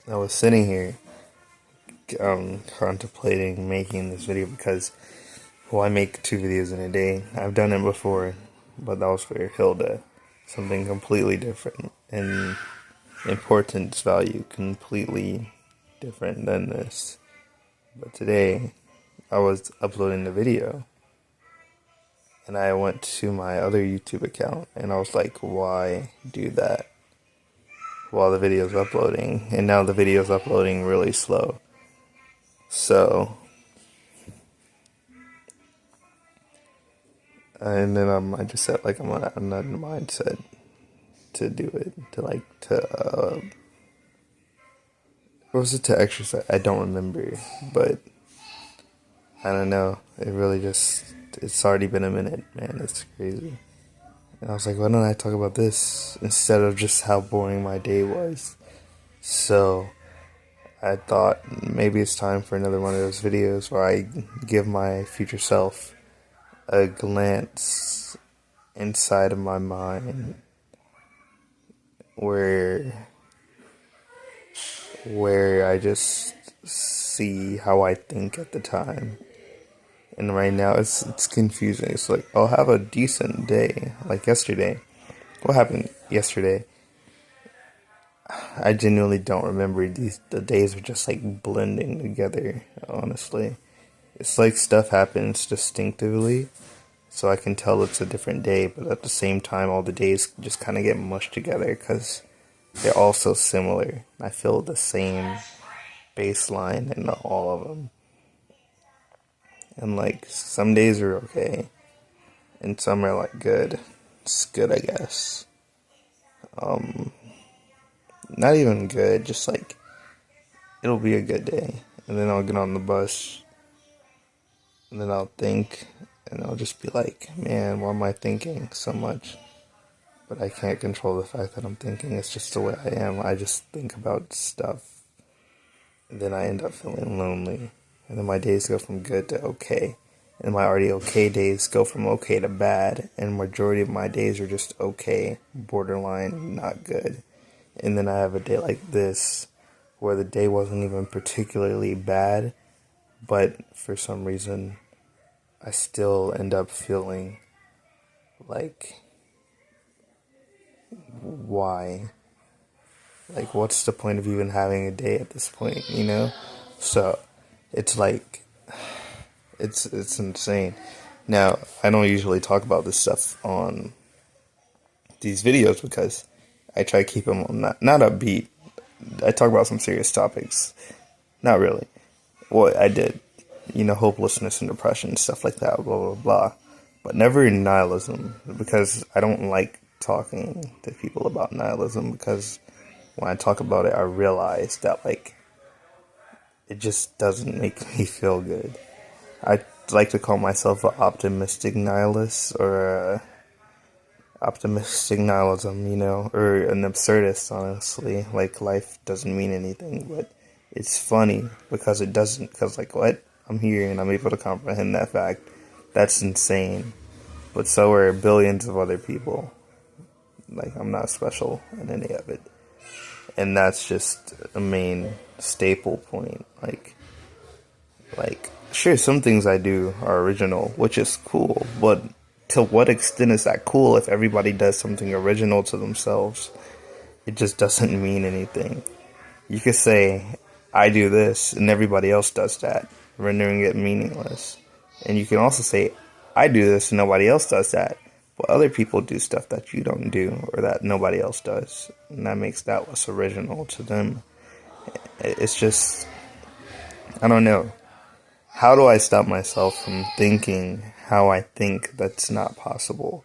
I was sitting here contemplating making this video because, well, I make 2 videos in a day. I've done it before, but that was for Hilda. Something completely different and importance value completely different than this. But today, I was uploading the video and I went to my other YouTube account and I was like, why do that while the video's uploading? And now the video's uploading really slow. So, and then I just said like I'm not in the mindset to do it, what was it, to exercise? I don't remember, but I don't know. It really it's already been a minute, man. It's crazy. And I was like, why don't I talk about this instead of just how boring my day was? So I thought maybe it's time for another one of those videos where I give my future self a glance inside of my mind where I just see how I think at the time. And right now it's confusing. It's like I'll have a decent day, like yesterday. What happened yesterday? I genuinely don't remember. The days are just like blending together, honestly. It's like stuff happens distinctively, so I can tell it's a different day, but at the same time all the days just kind of get mushed together because they're all so similar. I feel the same baseline in all of them. And like some days are okay, and some are like good. It's good, I guess. Not even good, just like it'll be a good day. And then I'll get on the bus, and then I'll think, and I'll just be like, man, why am I thinking so much? But I can't control the fact that I'm thinking. It's just the way I am. I just think about stuff, and then I end up feeling lonely. And then my days go from good to okay. And my already okay days go from okay to bad. And majority of my days are just okay, borderline, not good. And then I have a day like this, where the day wasn't even particularly bad, but for some reason, I still end up feeling like, why? Like, what's the point of even having a day at this point, you know? So, it's like, it's insane. Now, I don't usually talk about this stuff on these videos because I try to keep them not upbeat. I talk about some serious topics. Not really. Well, I did. Hopelessness and depression, stuff like that, blah, blah, blah. But never nihilism, because I don't like talking to people about nihilism, because when I talk about it, I realize that, like, it just doesn't make me feel good. I like to call myself an optimistic nihilist, or optimistic nihilism, or an absurdist, honestly. Like, life doesn't mean anything, but it's funny because it doesn't, because, like, what? I'm here and I'm able to comprehend that fact. That's insane. But so are billions of other people. Like, I'm not special in any of it. And that's just a main staple point. Like, sure, some things I do are original, which is cool, but to what extent is that cool if everybody does something original to themselves? It just doesn't mean anything. You could say, I do this, and everybody else does that, rendering it meaningless. And you can also say, I do this, and nobody else does that, but other people do stuff that you don't do, or that nobody else does, and that makes that less original to them. It's just, I don't know. How do I stop myself from thinking how I think that's not possible?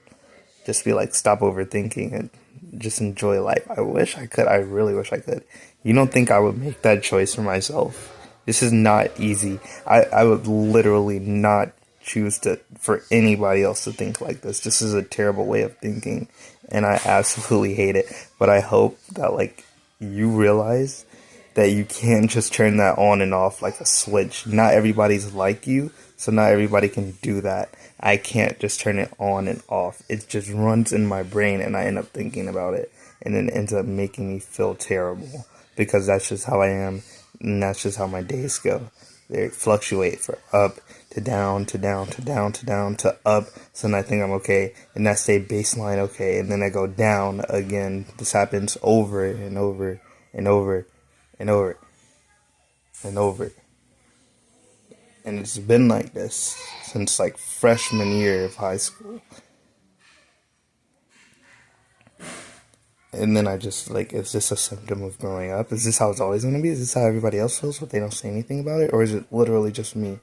Just be like, stop overthinking and just enjoy life. I wish I could. I really wish I could. You don't think I would make that choice for myself? This is not easy. I would literally not choose for anybody else to think like this. This is a terrible way of thinking, and I absolutely hate it. But I hope that, like, you realize that you can't just turn that on and off like a switch. Not everybody's like you, so not everybody can do that. I can't just turn it on and off. It just runs in my brain and I end up thinking about it, and it ends up making me feel terrible. because that's just how I am, and that's just how my days go. They fluctuate from up to down to down to down to down to up. So then I think I'm okay, and I stay baseline okay, and then I go down again. This happens over and over and over and over and over. And it's been like this since like freshman year of high school. And then I just like, is this a symptom of growing up? Is this how it's always going to be? Is this how everybody else feels, but they don't say anything about it? Or is it literally just me?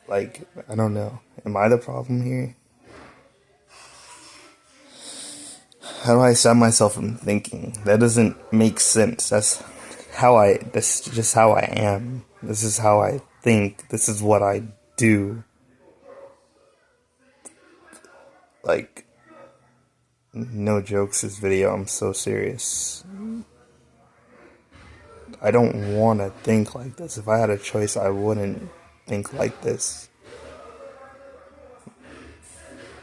Like, I don't know. Am I the problem here? How do I stop myself from thinking? That doesn't make sense. That's just how I am. This is how I think. This is what I do. Like, no jokes this video, I'm so serious. I don't want to think like this. If I had a choice, I wouldn't think like this.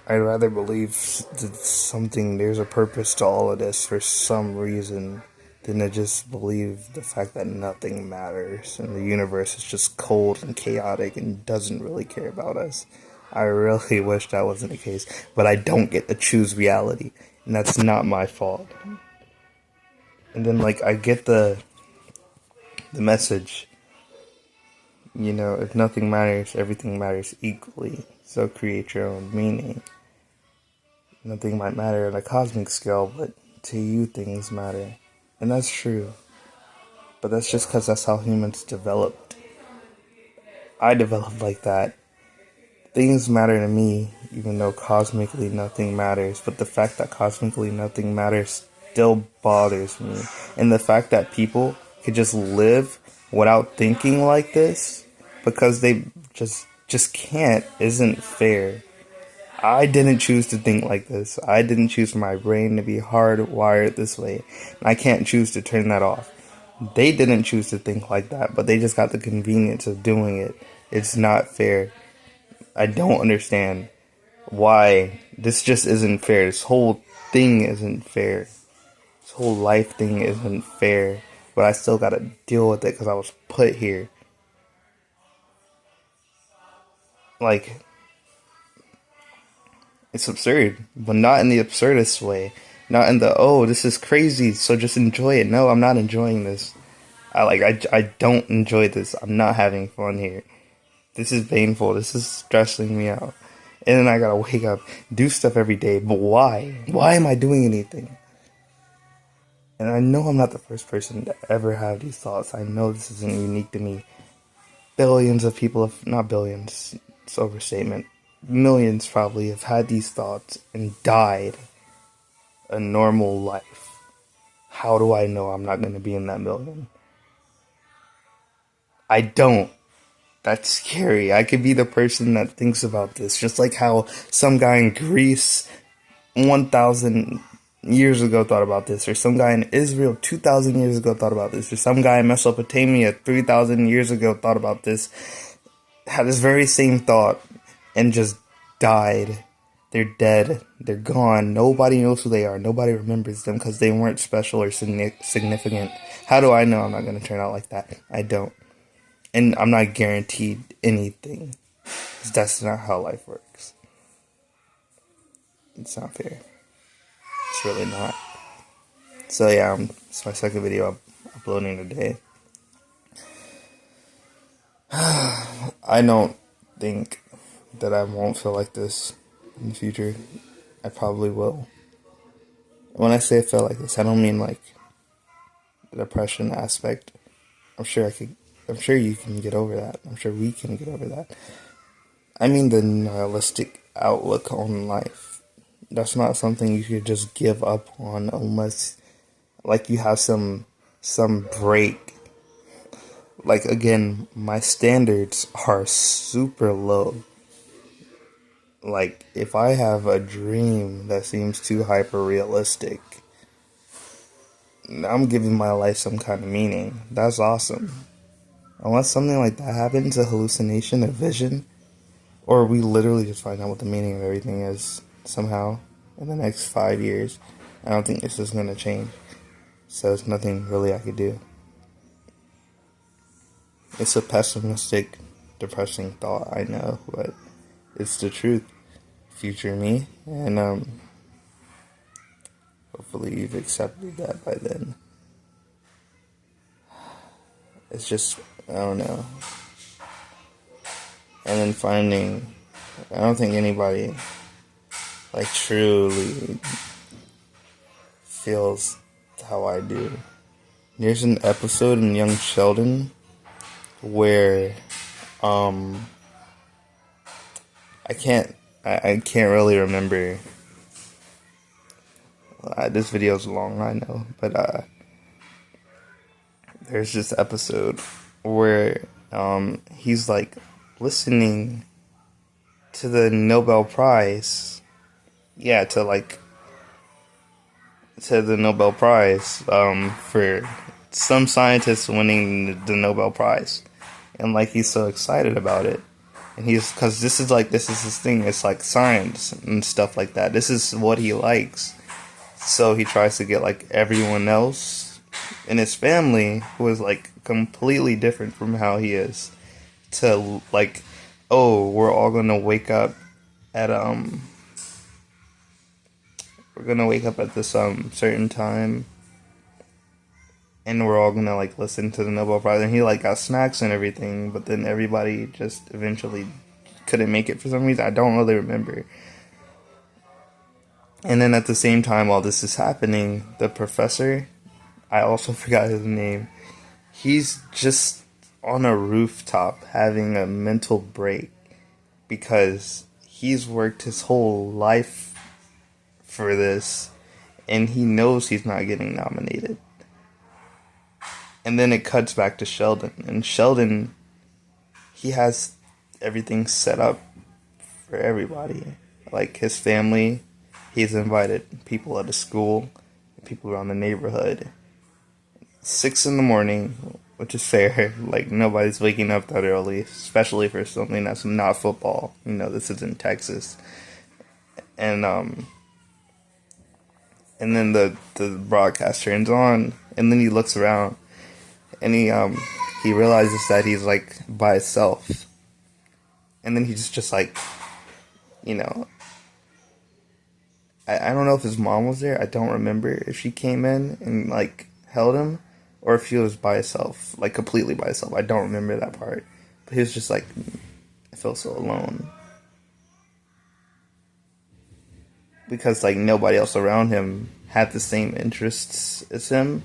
I'd rather believe that there's a purpose to all of this for some reason than to just believe the fact that nothing matters and the universe is just cold and chaotic and doesn't really care about us. I really wish that wasn't the case, but I don't get to choose reality, and that's not my fault. And then, like, I get the message, you know, if nothing matters, everything matters equally, so create your own meaning. Nothing might matter on a cosmic scale, but to you things matter. And that's true. But that's just because that's how humans developed. I developed like that. Things matter to me, even though cosmically nothing matters. But the fact that cosmically nothing matters still bothers me. And the fact that people could just live without thinking like this, because they just can't, isn't fair. I didn't choose to think like this. I didn't choose for my brain to be hardwired this way. And I can't choose to turn that off. They didn't choose to think like that, but they just got the convenience of doing it. It's not fair. I don't understand why this just isn't fair. This whole thing isn't fair. This whole life thing isn't fair. But I still gotta deal with it because I was put here. Like, it's absurd, but not in the absurdist way. Not in the, oh, this is crazy, so just enjoy it. No, I'm not enjoying this. I don't enjoy this. I'm not having fun here. This is painful. This is stressing me out. And then I gotta wake up, do stuff every day. But why? Why am I doing anything? And I know I'm not the first person to ever have these thoughts. I know this isn't unique to me. Billions of people, not billions, it's overstatement. Millions probably have had these thoughts and died a normal life. How do I know I'm not going to be in that million? I don't. That's scary. I could be the person that thinks about this. Just like how some guy in Greece 1,000 years ago thought about this. Or some guy in Israel 2,000 years ago thought about this. Or some guy in Mesopotamia 3,000 years ago thought about this. Had this very same thought and just died. They're dead. They're gone. Nobody knows who they are. Nobody remembers them because they weren't special or significant. How do I know I'm not going to turn out like that? I don't. And I'm not guaranteed anything. Because that's not how life works. It's not fair. It's really not. So yeah, it's my second video I'm uploading today. I don't think that I won't feel like this in the future. I probably will. When I say I feel like this, I don't mean like the depression aspect. I'm sure you can get over that. I'm sure we can get over that. I mean the nihilistic outlook on life. That's not something you could just give up on unless like you have some break. Like, again, my standards are super low. Like, if I have a dream that seems too hyper-realistic, I'm giving my life some kind of meaning. That's awesome. Unless something like that happens, a hallucination, a vision, or we literally just find out what the meaning of everything is somehow in the next 5 years, I don't think this is going to change. So there's nothing really I could do. It's a pessimistic, depressing thought, I know, but it's the truth. Future me, and hopefully you've accepted that by then. It's just, I don't know. And then finding, I don't think anybody like truly feels how I do. There's an episode in Young Sheldon where I can't really remember. This video's long, I know, but there's this episode where he's like listening to the Nobel Prize. Yeah, to the Nobel Prize for some scientist winning the Nobel Prize, and like he's so excited about it, and because this is his thing. It's like science and stuff like that. This is what he likes, so he tries to get like everyone else in his family who is like completely different from how he is to like, oh, we're all gonna wake up at this certain time, and we're all gonna like listen to the Nobel Prize. And he like got snacks and everything, but then everybody just eventually couldn't make it for some reason. I don't really remember. And then at the same time, while this is happening, the professor, I also forgot his name, he's just on a rooftop having a mental break because he's worked his whole life for this, and he knows he's not getting nominated. And then it cuts back to Sheldon, and Sheldon, he has everything set up for everybody. Like his family, he's invited people at the school, people around the neighborhood. 6 a.m, which is fair. Like nobody's waking up that early, especially for something that's not football. You know, this is in Texas. And then the broadcast turns on, and then he looks around, and he realizes that he's like by himself, and then he's just like, you know, I don't know if his mom was there. I don't remember if she came in and like held him, or if he was by himself, like completely by himself. I don't remember that part, but he was just like, I felt so alone. Because like nobody else around him had the same interests as him.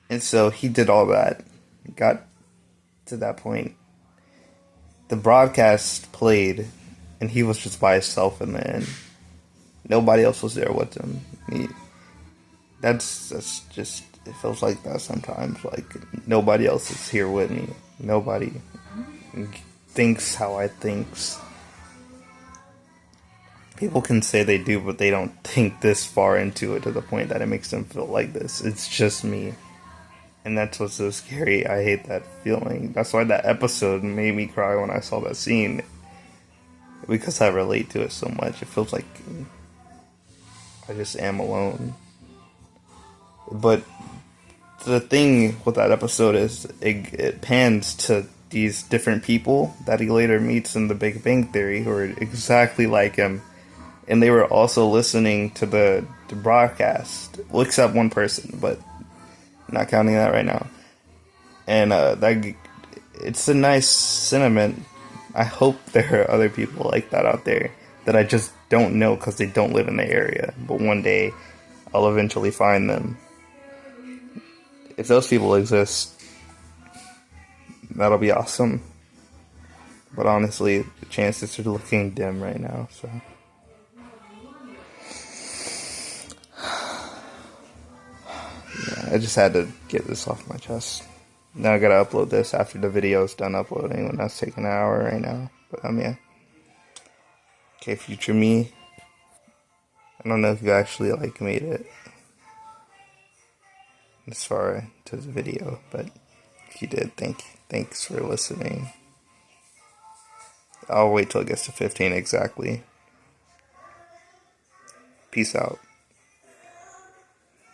And so he did all that. Got to that point. The broadcast played, and he was just by himself in the end. Nobody else was there with him. That's just, it feels like that sometimes. Like nobody else is here with me. Nobody thinks how I thinks. People can say they do, but they don't think this far into it to the point that it makes them feel like this. It's just me. And that's what's so scary. I hate that feeling. That's why that episode made me cry when I saw that scene. Because I relate to it so much. It feels like I just am alone. But the thing with that episode is it pans to these different people that he later meets in the Big Bang Theory who are exactly like him. And they were also listening to the broadcast. Well, except one person, but not counting that right now. And it's a nice sentiment. I hope there are other people like that out there that I just don't know because they don't live in the area. But one day, I'll eventually find them. If those people exist, that'll be awesome. But honestly, the chances are looking dim right now, so... I just had to get this off my chest. Now I gotta upload this after the video's done uploading, and that's taking an hour right now. But yeah. Okay, future me. I don't know if you actually like made it this far to the video, but if you did, thanks for listening. I'll wait till it gets to 15 exactly. Peace out.